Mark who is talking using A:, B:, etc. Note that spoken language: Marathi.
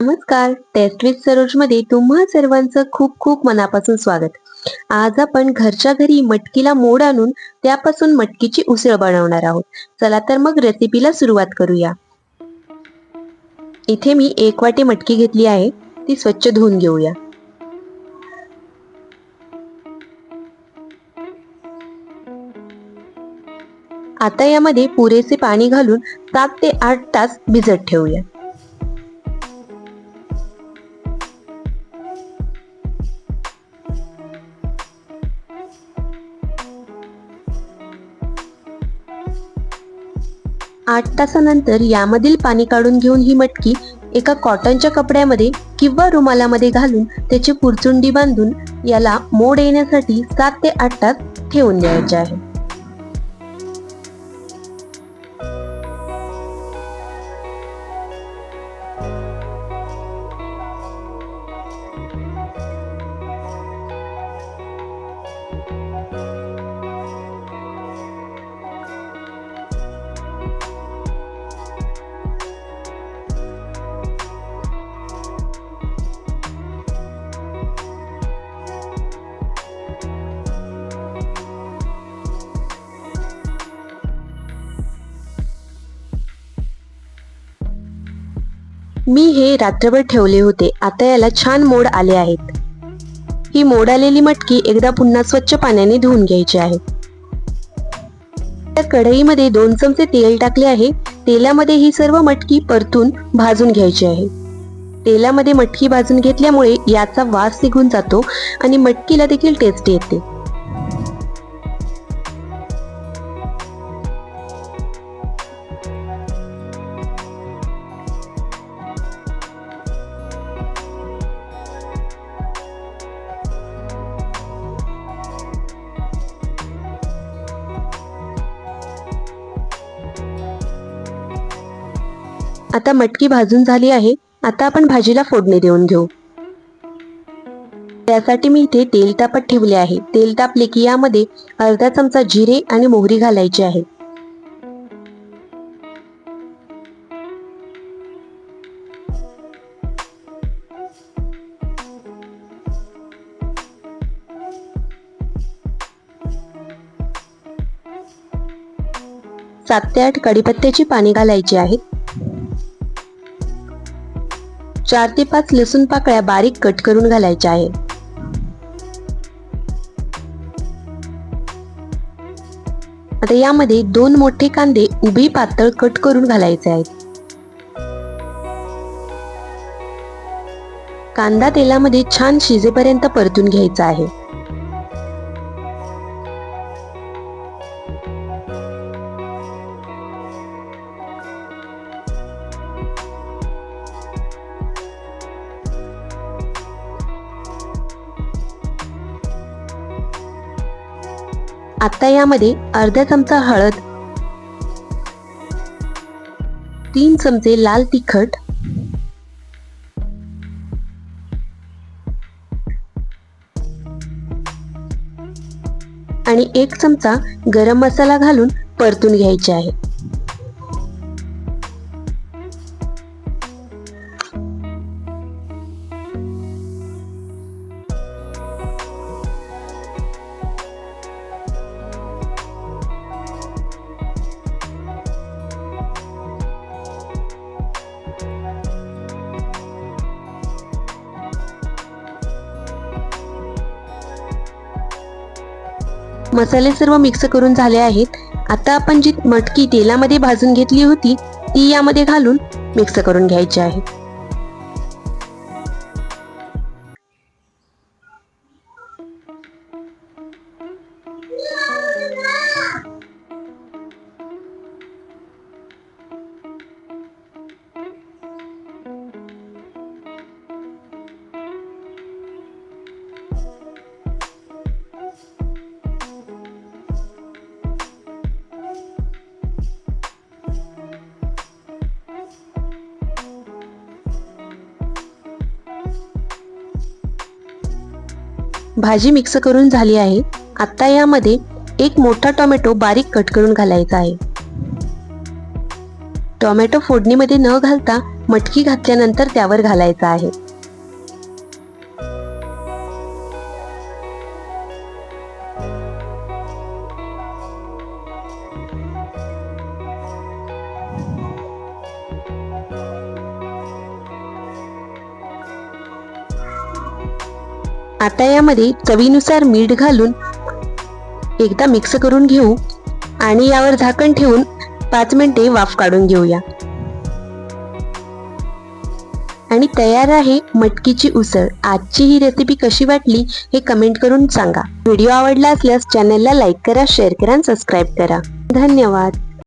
A: नमस्कार, टेस्ट विथ सरोज मध्ये तुम्हा सर्वांचं खूप खूप मनापासून स्वागत. आज आपण घरच्या घरी मटकीला मोड आणून त्यापासून मटकीची उसळ बनवणार आहोत. चला तर मग रेसिपीला सुरुवात करूया. इथे मी 1 वाटी मटकी घेतली आहे. ती स्वच्छ धुवून घेऊया. आता यामध्ये पुरेसे पाणी घालून 7 ते 8 तास भिजत ठेवूया. आठ तासानंतर यामधील पाणी काढून घेऊन ही मटकी एका कॉटनच्या कपड्यामध्ये किंवा रुमालामध्ये घालून त्याची पुरचुंडी बांधून याला मोड येण्यासाठी 7 ते 8 तास ठेवून द्यायचे आहे. मी हे रात्रभर ठेवले होते. आता याला छान मोड आले आहेत. ही मोड आलेली मटकी एकदा पुन्हा स्वच्छ पाण्याने धुवून घ्यायची आहे. त्या कढईमध्ये 2 चमचे तेल टाकले आहे. तेलामध्ये ही सर्व मटकी परतून भाजून घ्यायची आहे. तेलामध्ये मटकी भाजून घेतल्यामुळे याचा वास निघून जातो आणि मटकीला देखील टेस्ट येते. आता मटकी भाजून झाली आहे. आता आपण भाजीला फोडणी देऊन घेऊ. त्यासाठी मी इथे तेल तापत ठेवले आहे. तेल तापले की यामध्ये अर्धा चमचा जिरे आणि मोहरी घालायची आहे. सात ते 8 कढीपत्त्याची पाने घालायची आहेत. 4 ते 5 लसूण पाकळ्या बारीक कट करून घालायच्या आहेत. आता यामध्ये 2 मोठे कांदे उभी पातळ कट करून घालायचे आहेत. कांदा तेलामध्ये छान शिजेपर्यंत परतून घ्यायचा आहे. आता यामध्ये अर्धा चमचा हळद, 3 चमचे लाल तिखट, आणि 1 चमचा गरम मसाला घालून परतून घ्यायचे आहे. मसाले सर्व मिक्स करून झाले आहेत. आता आपण जी मटकी तेलामध्ये भाजून घेतली होती ती यामध्ये घालून मिक्स करून घ्यायची आहे. भाजी मिक्स करून झाली आहे. आता यामध्ये 1 मोठा टोमॅटो बारीक कट करून घालायचा आहे. टोमॅटो फोडणीमध्ये न घालता मटकी घातल्यानंतर त्यावर घालायचा आहे. आता यामध्ये चवीनुसार मीठ घालून एकदा मिक्स करून घेऊ आणि यावर झाकण ठेवून 5 मिनिटे वाफ काढून घेऊया. आणि तयार आहे मटकीची उसळ. आजची ही रेसिपी कशी वाटली हे कमेंट करून सांगा. व्हिडिओ आवडला असल्यास चॅनलला लाईक करा, शेअर करा आणि सबस्क्राईब करा. धन्यवाद.